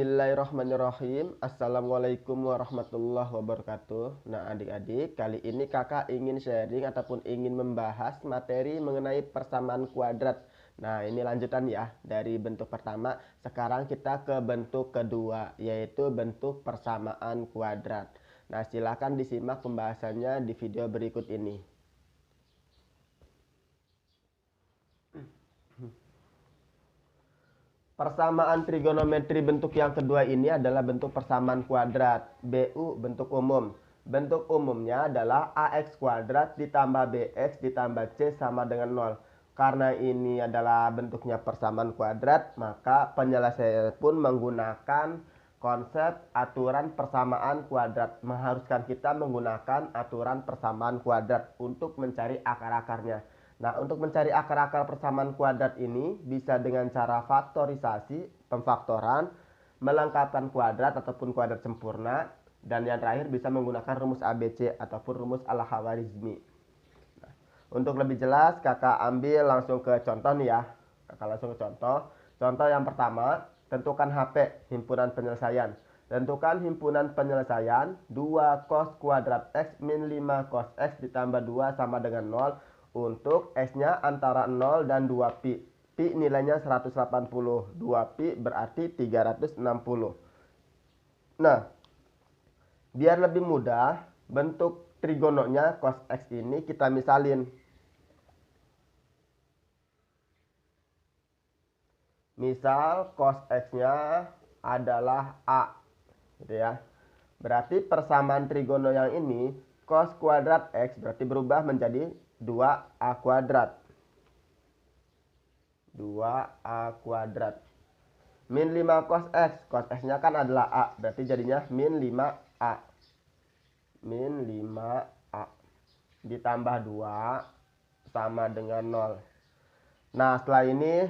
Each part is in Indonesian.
Bismillahirrahmanirrahim. Assalamualaikum warahmatullahi wabarakatuh. Nah adik-adik, kali ini kakak ingin sharing ataupun ingin membahas materi mengenai persamaan kuadrat. Nah ini lanjutan ya dari bentuk pertama. Sekarang kita ke bentuk kedua, yaitu bentuk persamaan kuadrat. Nah silakan disimak pembahasannya di video berikut ini. Persamaan trigonometri bentuk yang kedua ini adalah bentuk persamaan kuadrat. BU bentuk umum. Bentuk umumnya adalah AX kuadrat ditambah BX ditambah C sama dengan 0. Karena ini adalah bentuknya persamaan kuadrat, maka penyelesaian pun menggunakan konsep aturan persamaan kuadrat. Mengharuskan kita menggunakan aturan persamaan kuadrat untuk mencari akar-akarnya. Nah, untuk mencari akar-akar persamaan kuadrat ini bisa dengan cara faktorisasi, pemfaktoran, melengkapkan kuadrat ataupun kuadrat sempurna, dan yang terakhir bisa menggunakan rumus ABC ataupun rumus Al-Khawarizmi. Nah, untuk lebih jelas, kakak ambil langsung ke contoh nih ya. Kakak langsung ke contoh. Contoh yang pertama, tentukan HP, himpunan penyelesaian. Tentukan himpunan penyelesaian 2 cos kuadrat X min 5 cos X ditambah 2 sama dengan 0 untuk X-nya antara 0 dan 2 pi. Pi nilainya 180. 2 pi berarti 360. Nah, biar lebih mudah, bentuk trigononya cos X ini kita misalin. Misal cos X-nya adalah A. Gitu ya. Berarti persamaan trigono yang ini cos kuadrat X berarti berubah menjadi 2A kuadrat. 2A kuadrat. Min 5 cos X. Cos X-nya kan adalah A. Berarti jadinya min 5A. Min 5A. Ditambah 2 sama dengan 0. Nah, setelah ini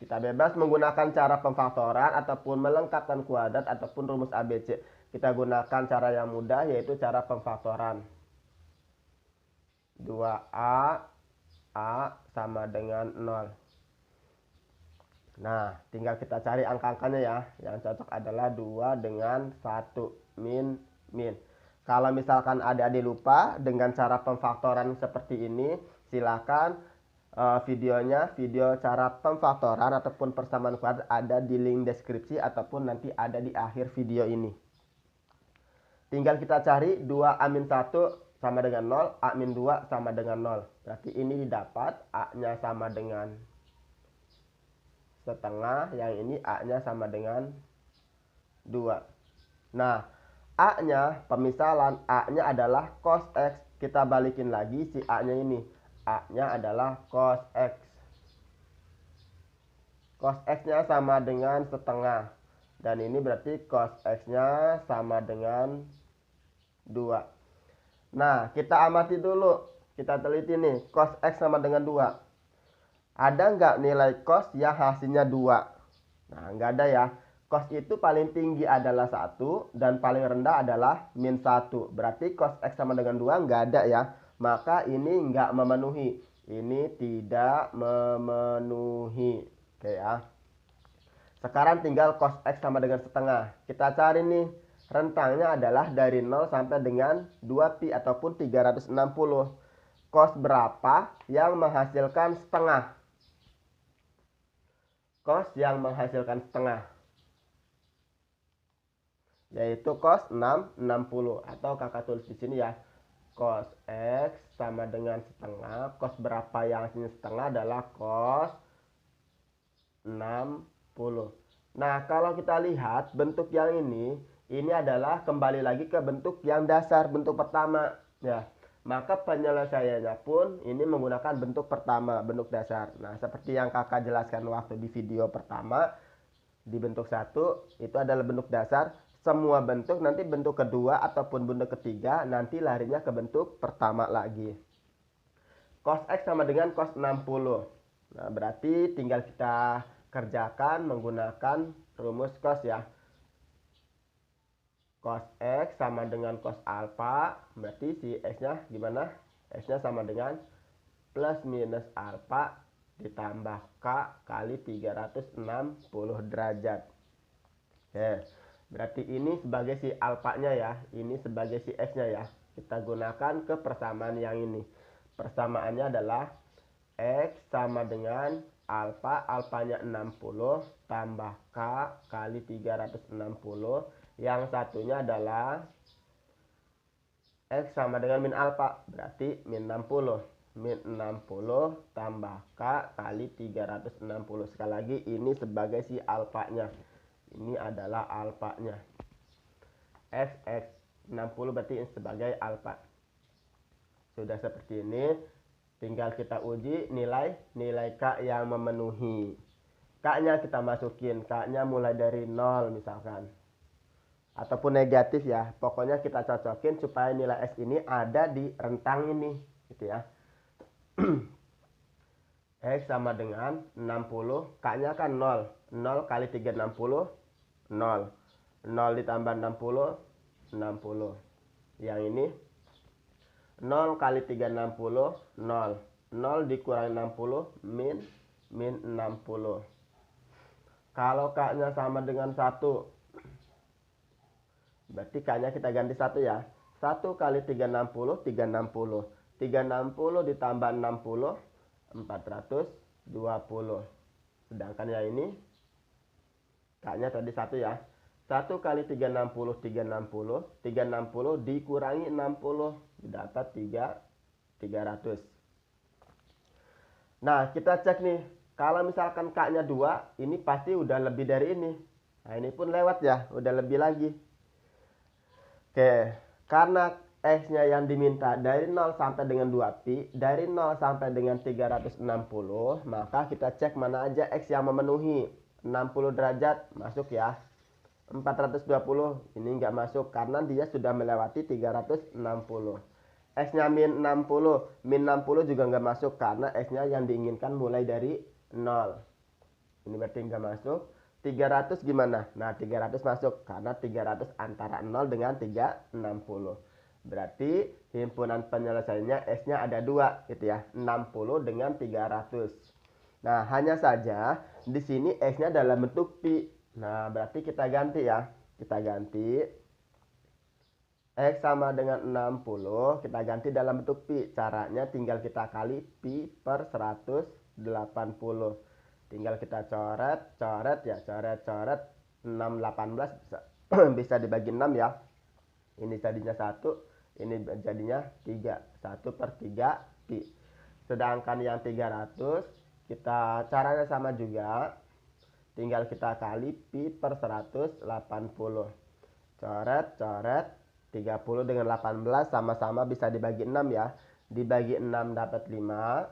kita bebas menggunakan cara pemfaktoran ataupun melengkapkan kuadrat ataupun rumus ABC. Kita gunakan cara yang mudah yaitu cara pemfaktoran. 2A A sama dengan 0. Nah, tinggal kita cari angka-angkanya ya. Yang cocok adalah 2 dengan 1 min min. Kalau misalkan adik-adik lupa dengan cara pemfaktoran seperti ini, silakan video cara pemfaktoran ataupun persamaan kuadrat ada di link deskripsi ataupun nanti ada di akhir video ini. Tinggal kita cari 2A-1 sama dengan 0, A-2 sama dengan 0. Berarti ini didapat A-nya sama dengan setengah, yang ini A-nya sama dengan 2. Nah, A-nya, pemisalan A-nya adalah cos X. Kita balikin lagi si A-nya ini. A-nya adalah cos X. Cos X-nya sama dengan setengah. Dan ini berarti cos X-nya sama dengan 2. Nah, kita amati dulu. Kita teliti nih. Cos X sama dengan 2. Ada nggak nilai cos yang hasilnya 2? Nah, nggak ada ya. Cos itu paling tinggi adalah 1 dan paling rendah adalah min 1. Berarti cos X sama dengan 2 nggak ada ya. Maka ini nggak memenuhi. Ini tidak memenuhi. Oke ya. Sekarang tinggal cos X sama dengan setengah. Kita cari nih. Rentangnya adalah dari 0 sampai dengan 2 pi ataupun 360. Cos berapa yang menghasilkan setengah? Cos yang menghasilkan setengah yaitu cos 60 atau kakak tulis di sini ya. Cos X sama dengan setengah. Cos berapa yang hasilnya setengah adalah cos 60. Nah, kalau kita lihat bentuk yang ini adalah kembali lagi ke bentuk yang dasar, bentuk pertama ya. Maka penyelesaiannya pun ini menggunakan bentuk pertama, bentuk dasar. Nah, seperti yang kakak jelaskan waktu di video pertama, di bentuk 1 itu adalah bentuk dasar. Semua bentuk nanti bentuk kedua ataupun bentuk ketiga nanti larinya ke bentuk pertama lagi. Cos X sama dengan cos 60. Nah, berarti tinggal kita kerjakan menggunakan rumus cos ya. Cos X sama dengan cos alfa, berarti si X-nya gimana? X-nya sama dengan plus minus alfa ditambah K kali 360 derajat. Oke, berarti ini sebagai si alfanya ya, ini sebagai si x-nya ya. Kita gunakan ke persamaan yang ini. Persamaannya adalah x sama dengan alfa, alfanya 60 tambah k kali 360. Yang satunya adalah x sama dengan min alfa, berarti min 60. Min 60 tambah k kali 360. Sekali lagi ini sebagai si alfanya. Ini adalah alfanya. X 60 berarti ini sebagai alfa. Sudah seperti ini, tinggal kita uji nilai k yang memenuhi. K-nya kita masukin, K-nya mulai dari 0 misalkan. Ataupun negatif ya. Pokoknya kita cocokin supaya nilai X ini ada di rentang ini, gitu ya. X sama dengan 60, K-nya kan 0. 0 kali 360, 0. 0 ditambah 60, 60. Yang ini 0 kali 360, 0. 0 dikurangi 60, min 60. Kalau K-nya sama dengan 1, berarti K-nya kita ganti 1 ya. 1 kali 360, 360. 360 ditambah 60, 420. Sedangkan yang ini K-nya tadi 1 ya. 1 kali 360, 360. 360 dikurangi 60, dapat 300. Nah, kita cek nih. Kalau misalkan K-nya 2, ini pasti udah lebih dari ini. Nah, ini pun lewat ya, udah lebih lagi. Oke, karena X-nya yang diminta dari 0 sampai dengan 2pi, dari 0 sampai dengan 360, maka kita cek mana aja X yang memenuhi. 60 derajat masuk ya. 420 ini nggak masuk karena dia sudah melewati 360. X-nya min 60 juga nggak masuk karena X-nya yang diinginkan mulai dari 0. Ini berarti nggak masuk. 300 gimana? Nah, 300 masuk karena 300 antara 0 dengan 360. Berarti himpunan penyelesaiannya S-nya ada 2 gitu ya. 60 dengan 300. Nah, hanya saja di sini X-nya dalam bentuk pi. Nah, berarti kita ganti ya. Kita ganti X sama dengan 60, kita ganti dalam bentuk pi. Caranya tinggal kita kali pi per 180. Tinggal kita coret ya, coret 6 18 bisa, bisa dibagi 6 ya. Ini jadinya 1, ini jadinya 3. 1 per 3 pi. Sedangkan yang 300 kita caranya sama juga. Tinggal kita kali pi per 180. Coret 30 dengan 18 sama-sama bisa dibagi 6 ya. Dibagi 6 dapat 5,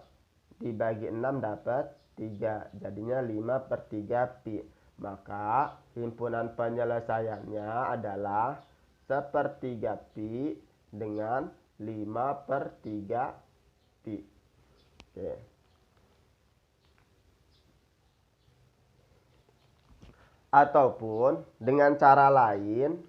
dibagi 6 dapat 3, jadinya 5 per 3 pi. Maka himpunan penyelesaiannya adalah 1/3 pi dengan 5 per 3 pi. Oke. Ataupun dengan cara lain,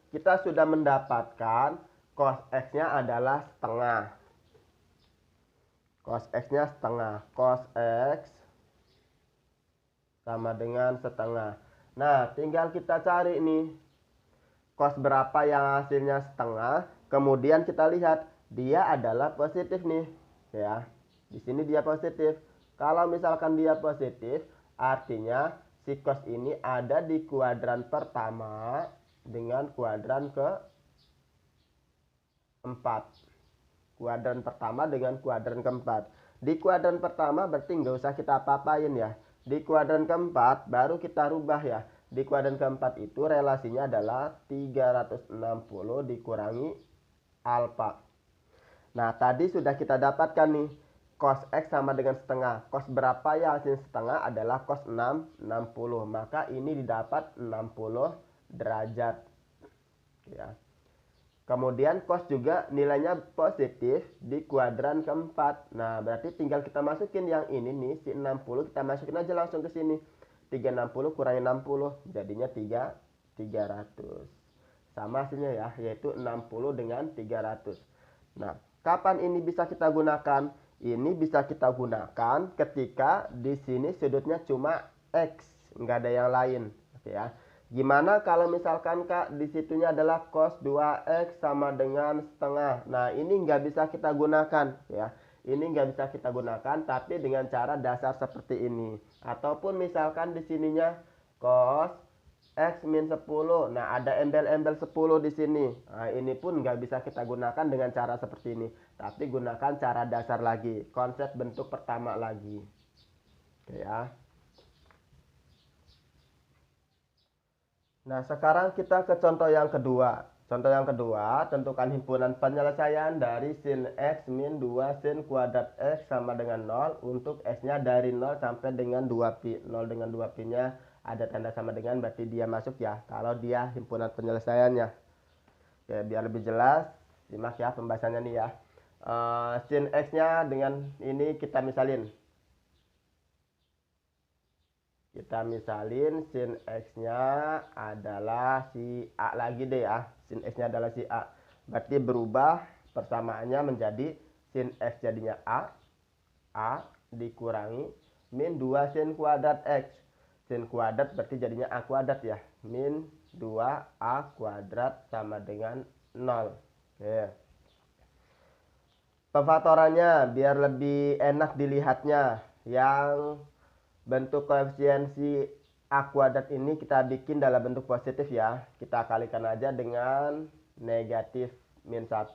kita sudah mendapatkan cos X-nya adalah setengah. Cos X-nya setengah. Cos X sama dengan setengah. Nah, tinggal kita cari nih cos berapa yang hasilnya setengah. Kemudian kita lihat dia adalah positif nih, ya. Di sini dia positif. Kalau misalkan dia positif, artinya si cos ini ada di kuadran pertama dengan kuadran keempat. Kuadran pertama dengan kuadran keempat. Di kuadran pertama berarti nggak usah kita apa-apain ya. Di kuadran keempat baru kita rubah ya. Di kuadran keempat itu relasinya adalah 360 dikurangi alfa. Nah, tadi sudah kita dapatkan nih. Cos X sama dengan setengah. Cos berapa yang hasilnya setengah adalah cos 60. Maka ini didapat 60 derajat. Ya. Kemudian cos juga nilainya positif di kuadran keempat. Nah, berarti tinggal kita masukin yang ini nih, si 60 kita masukin aja langsung ke sini. 360 kurangi 60 jadinya 300. Sama hasilnya ya, yaitu 60 dengan 300. Nah, kapan ini bisa kita gunakan? Ini bisa kita gunakan ketika di sini sudutnya cuma X, nggak ada yang lain. Oke ya. Gimana kalau misalkan Kak di situnya adalah cos 2X sama dengan setengah. Nah, ini nggak bisa kita gunakan ya. Ini nggak bisa kita gunakan tapi dengan cara dasar seperti ini. Ataupun misalkan di sininya cos X min 10. Nah, ada embel-embel 10 di sini. Nah, ini pun nggak bisa kita gunakan dengan cara seperti ini. Tapi gunakan cara dasar lagi. Konsep bentuk pertama lagi. Oke ya. Nah, sekarang kita ke contoh yang kedua. Contoh yang kedua, tentukan himpunan penyelesaian dari sin X min 2 sin kuadrat X sama dengan 0 untuk X-nya dari 0 sampai dengan 2pi. 0 dengan 2pi-nya ada tanda sama dengan, berarti dia masuk ya. Kalau dia himpunan penyelesaiannya. Oke, biar lebih jelas, simak ya pembahasannya nih ya. Sin X-nya dengan ini kita misalin. Kita misalin sin X-nya adalah si A lagi deh ya. Sin X-nya adalah si A. Berarti berubah persamaannya menjadi sin X jadinya A dikurangi min 2 sin kuadrat X. Sin kuadrat berarti jadinya A kuadrat ya. Min 2A kuadrat sama dengan 0. Oke. Pemfaktorannya biar lebih enak dilihatnya. Yang bentuk koefisiensi A kuadrat ini kita bikin dalam bentuk positif ya. Kita kalikan aja dengan negatif min 1.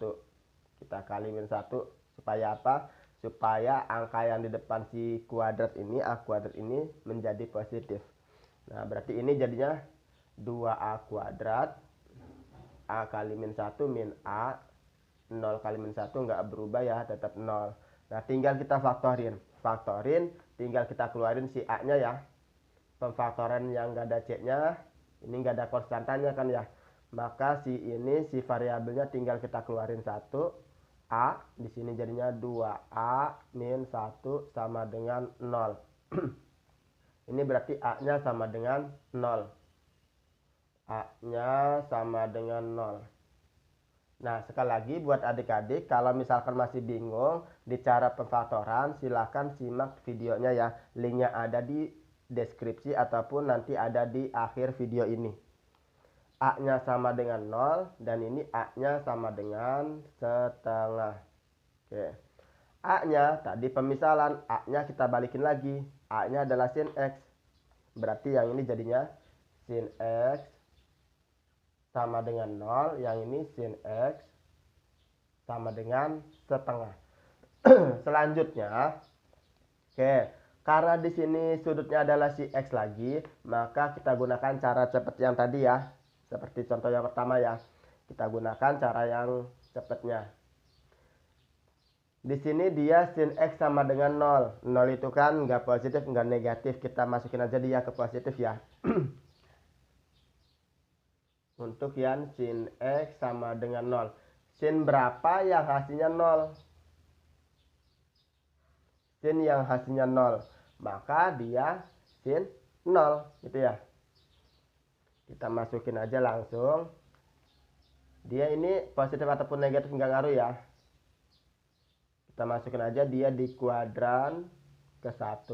Kita kali min 1 supaya apa? Supaya angka yang di depan si kuadrat ini, A kuadrat ini menjadi positif. Nah, berarti ini jadinya 2A kuadrat. A kali min 1 min A. 0 kali min 1 nggak berubah ya, tetap 0. Nah, tinggal kita faktorin. Tinggal kita keluarin si A-nya ya. Pemfaktoran yang nggak ada C-nya, ini nggak ada konstantanya kan ya. Maka si variabelnya tinggal kita keluarin 1. A, di sini jadinya 2A min 1 sama dengan 0. Ini berarti A-nya sama dengan 0. A-nya sama dengan 0. Nah, sekali lagi buat adik-adik, kalau misalkan masih bingung di cara pemfaktoran, silahkan simak videonya ya. Linknya ada di deskripsi ataupun nanti ada di akhir video ini. A-nya sama dengan 0 dan ini A-nya sama dengan setengah. Oke. A-nya tadi pemisalan, A-nya kita balikin lagi. A-nya adalah sin X. Berarti yang ini jadinya sin X sama dengan 0, yang ini sin X sama dengan setengah. Selanjutnya, oke, karena di sini sudutnya adalah si X lagi, maka kita gunakan cara cepat yang tadi ya. Seperti contoh yang pertama ya. Kita gunakan cara yang cepatnya. Di sini dia sin X sama dengan 0. 0 itu kan nggak positif, nggak negatif. Kita masukin aja dia ke positif ya. Untuk yang sin X sama dengan 0. Sin berapa yang hasilnya 0? Sin yang hasilnya 0. Maka dia sin 0. Gitu ya. Kita masukin aja langsung. Dia ini positif ataupun negatif nggak ngaruh ya. Kita masukin aja dia di kuadran ke-1.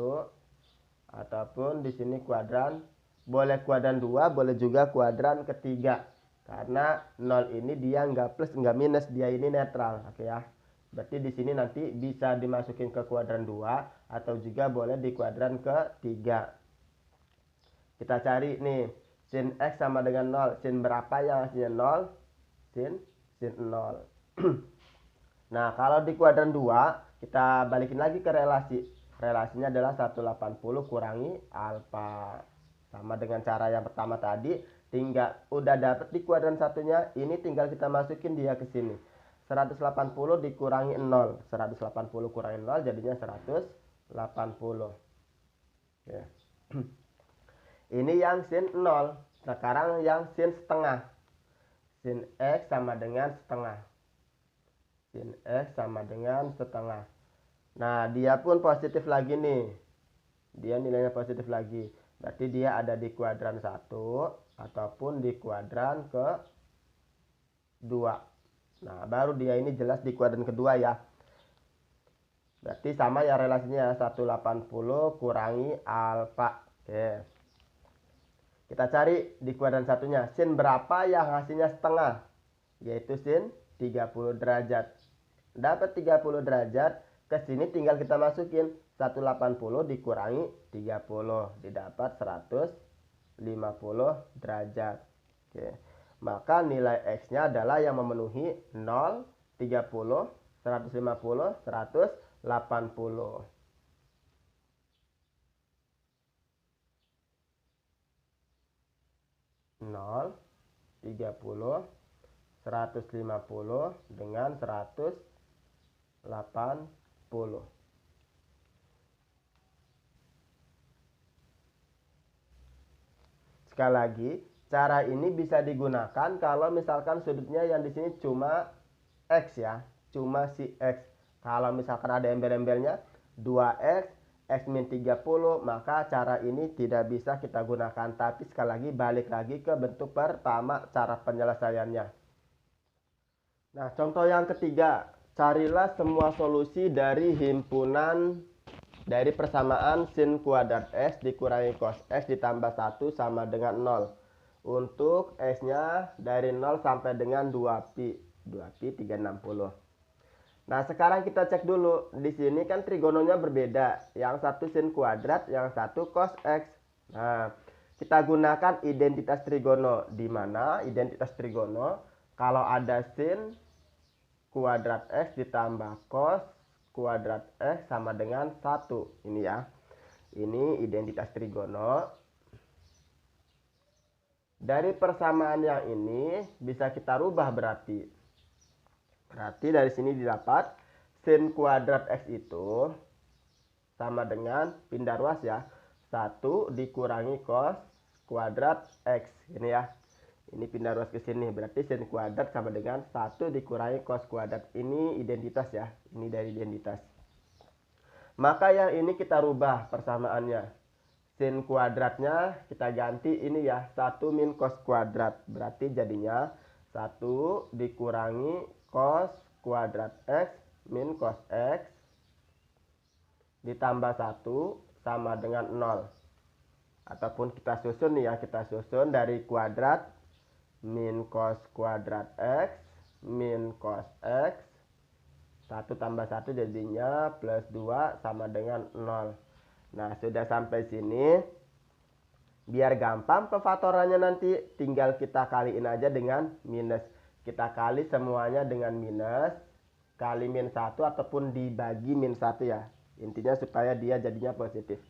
Ataupun di sini kuadran. Boleh kuadran 2, boleh juga kuadran ketiga. Karena 0 ini dia nggak plus, nggak minus, dia ini netral. Oke ya. Berarti di sini nanti bisa dimasukin ke kuadran 2 atau juga boleh di kuadran ketiga. Kita cari nih, sin X sama dengan 0. Sin berapa yang hasilnya 0? Sin 0. Nah, kalau di kuadran 2, kita balikin lagi ke relasi. Relasinya adalah 180 kurangi alfa. Sama dengan cara yang pertama tadi, tinggal udah dapet di kuadran satunya, ini tinggal kita masukin dia ke sini. 180 dikurangi 0. 180 kurangi 0 jadinya 180. Oke. Ini yang sin 0. Sekarang yang sin setengah. Sin X sama dengan setengah. Sin X sama dengan setengah. Nah, dia pun positif lagi nih. Dia nilainya positif lagi. Berarti dia ada di kuadran 1 ataupun di kuadran ke-2. Nah, baru dia ini jelas di kuadran kedua ya. Berarti sama ya relasinya, 180 kurangi alfa. Oke. Kita cari di kuadran satunya, sin berapa yang hasilnya setengah? Yaitu sin 30 derajat. Dapat 30 derajat, ke sini tinggal kita masukin 180 dikurangi 30, didapat 150 derajat. Oke. Maka nilai X-nya adalah yang memenuhi 0, 30, 150, 180. 0, 30, 150 dengan 180. Sekali lagi, cara ini bisa digunakan kalau misalkan sudutnya yang di sini cuma X ya, cuma si X. Kalau misalkan ada embel-embelnya 2X, X min 30, maka cara ini tidak bisa kita gunakan. Tapi sekali lagi balik lagi ke bentuk pertama cara penyelesaiannya. Nah, contoh yang ketiga, carilah semua solusi dari himpunan dari persamaan sin kuadrat X dikurangi cos X ditambah 1 sama dengan 0. Untuk X-nya dari 0 sampai dengan 2pi. 2pi 360. Nah, sekarang kita cek dulu. Di sini kan trigononya berbeda. Yang satu sin kuadrat, yang satu cos X. Nah, kita gunakan identitas trigono. Di mana identitas trigono? Kalau ada sin kuadrat X ditambah cos kuadrat X sama dengan 1. Ini ya. Ini identitas trigono. Dari persamaan yang ini bisa kita rubah berarti. Berarti dari sini didapat sin kuadrat X itu sama dengan pindah ruas ya. 1 dikurangi cos kuadrat X. Ini ya. Ini pindah ruas ke sini. Berarti sin kuadrat sama dengan 1 dikurangi cos kuadrat. Ini identitas ya. Ini dari identitas. Maka yang ini kita rubah persamaannya. Sin kuadratnya kita ganti ini ya. 1 min cos kuadrat. Berarti jadinya 1 dikurangi cos kuadrat X min cos X ditambah 1 sama dengan 0. Ataupun kita susun nih ya. Kita susun dari kuadrat min cos kuadrat X min cos X 1 tambah 1 jadinya plus 2 sama dengan 0. Nah, sudah sampai sini. Biar gampang pefaktorannya nanti tinggal kita kaliin aja dengan minus. Kita kali semuanya dengan minus, kali min 1 ataupun dibagi min 1 ya. Intinya supaya dia jadinya positif.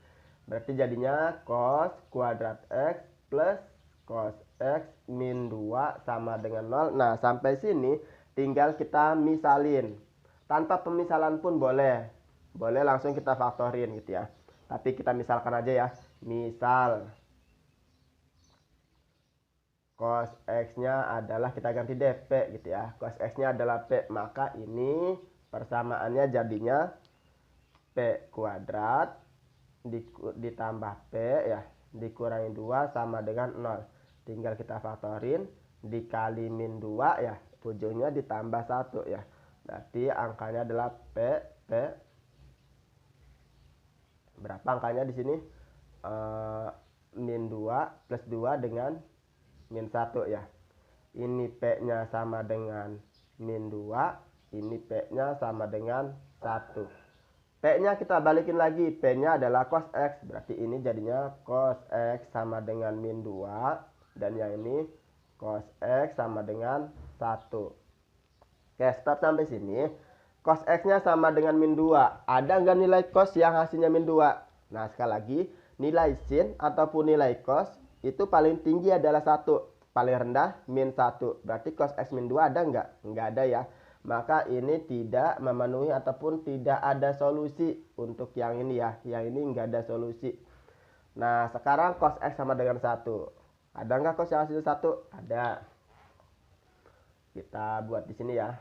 Berarti jadinya cos kuadrat X plus cos X min 2 sama dengan 0. Nah, sampai sini tinggal kita misalin. Tanpa pemisalan pun boleh. Boleh langsung kita faktorin gitu ya. Tapi kita misalkan aja ya. Misal cos X-nya adalah, kita ganti dp gitu ya. Cos X-nya adalah P. Maka ini persamaannya jadinya P kuadrat ditambah P ya. Dikurangi 2 sama dengan 0. Tinggal kita faktorin. Dikali min 2 ya. Ujungnya ditambah 1 ya. Berarti angkanya adalah P berapa angkanya di sini? Min 2 plus 2 dengan min 1 ya. Ini P-nya sama dengan min 2, ini P-nya sama dengan 1. P-nya kita balikin lagi, P-nya adalah cos X, berarti ini jadinya cos X sama dengan min 2, dan yang ini cos X sama dengan 1. Oke, stop sampai sini. Cos X-nya sama dengan min 2. Ada nggak nilai cos yang hasilnya min 2? Nah, sekali lagi, nilai sin ataupun nilai cos itu paling tinggi adalah 1. Paling rendah min 1. Berarti cos X min 2 ada nggak? Nggak ada ya. Maka ini tidak memenuhi ataupun tidak ada solusi untuk yang ini ya. Yang ini nggak ada solusi. Nah, sekarang cos X sama dengan 1. Ada nggak cos yang hasilnya 1? Ada. Kita buat di sini ya.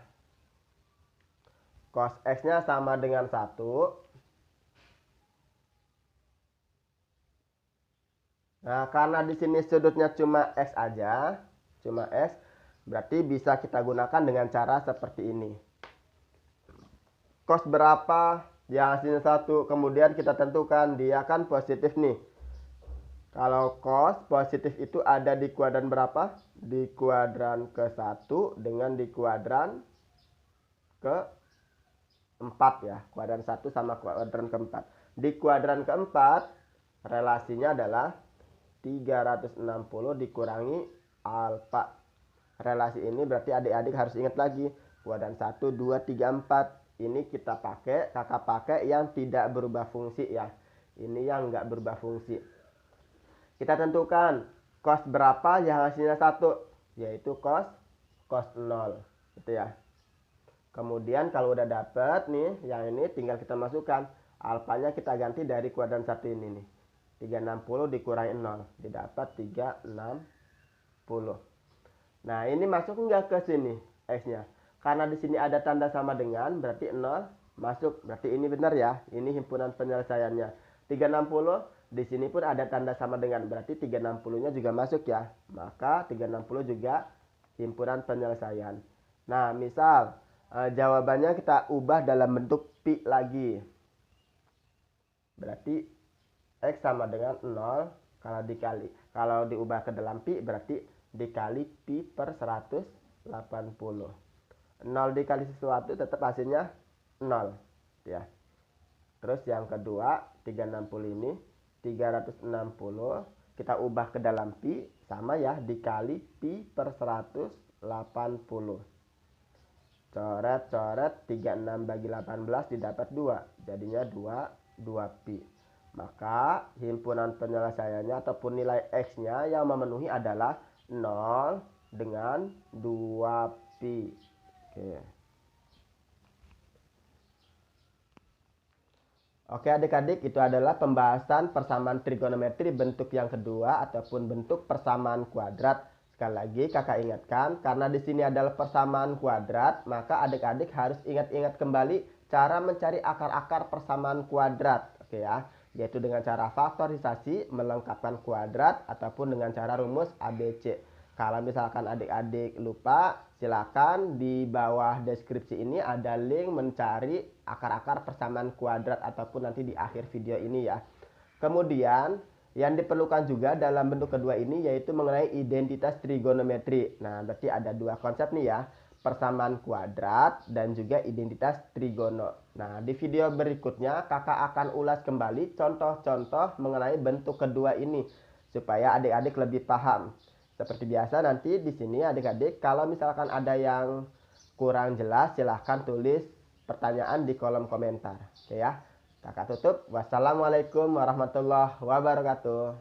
Cos X-nya sama dengan 1. Nah, karena di sini sudutnya cuma X aja, cuma X, berarti bisa kita gunakan dengan cara seperti ini. Cos berapa yang hasilnya 1. Kemudian kita tentukan dia kan positif nih. Kalau cos positif itu ada di kuadran berapa? Di kuadran ke-1 dengan di kuadran ke-4 ya. Kuadran 1 sama kuadran ke-4. Di kuadran ke-4 relasinya adalah 360 dikurangi alfa. Relasi ini berarti adik-adik harus ingat lagi. Kuadran 1, 2, 3, 4. Ini kita pakai, kakak pakai yang tidak berubah fungsi ya. Ini yang enggak berubah fungsi. Kita tentukan cos berapa yang hasilnya 1, yaitu cos 0 gitu ya. Kemudian kalau udah dapet nih yang ini tinggal kita masukkan alfanya, kita ganti dari kuadran 1 ini nih. 360 dikurangi 0 didapat 360. Nah, ini masuk enggak ke sini x-nya? Karena di sini ada tanda sama dengan, berarti 0 masuk. Berarti ini benar ya. Ini himpunan penyelesaiannya. 360 di sini pun ada tanda sama dengan, berarti 360-nya juga masuk ya. Maka 360 juga himpunan penyelesaian. Nah, misal jawabannya kita ubah dalam bentuk pi lagi. Berarti x sama dengan 0 kalau diubah ke dalam pi berarti dikali pi per 180. 0 dikali sesuatu tetap hasilnya 0 ya. Terus yang kedua 360 ini 360 kita ubah ke dalam pi sama ya, dikali pi per 180. Coret 36 bagi 18 didapat 2, jadinya 2 pi. Maka himpunan penyelesaiannya ataupun nilai x-nya yang memenuhi adalah 0 dengan 2 pi. Oke adik-adik, itu adalah pembahasan persamaan trigonometri bentuk yang kedua ataupun bentuk persamaan kuadrat. Sekali lagi kakak ingatkan, karena di sini adalah persamaan kuadrat, maka adik-adik harus ingat-ingat kembali cara mencari akar-akar persamaan kuadrat. Oke ya, yaitu dengan cara faktorisasi, melengkapkan kuadrat, ataupun dengan cara rumus ABC. Kalau misalkan adik-adik lupa, silakan di bawah deskripsi ini ada link mencari akar-akar persamaan kuadrat ataupun nanti di akhir video ini ya. Kemudian yang diperlukan juga dalam bentuk kedua ini yaitu mengenai identitas trigonometri. Nah, berarti ada dua konsep nih ya, persamaan kuadrat dan juga identitas trigono. Nah, di video berikutnya kakak akan ulas kembali contoh-contoh mengenai bentuk kedua ini supaya adik-adik lebih paham. Seperti biasa nanti di sini adik-adik kalau misalkan ada yang kurang jelas silahkan tulis pertanyaan di kolom komentar. Oke ya. Kakak tutup. Wassalamualaikum warahmatullahi wabarakatuh.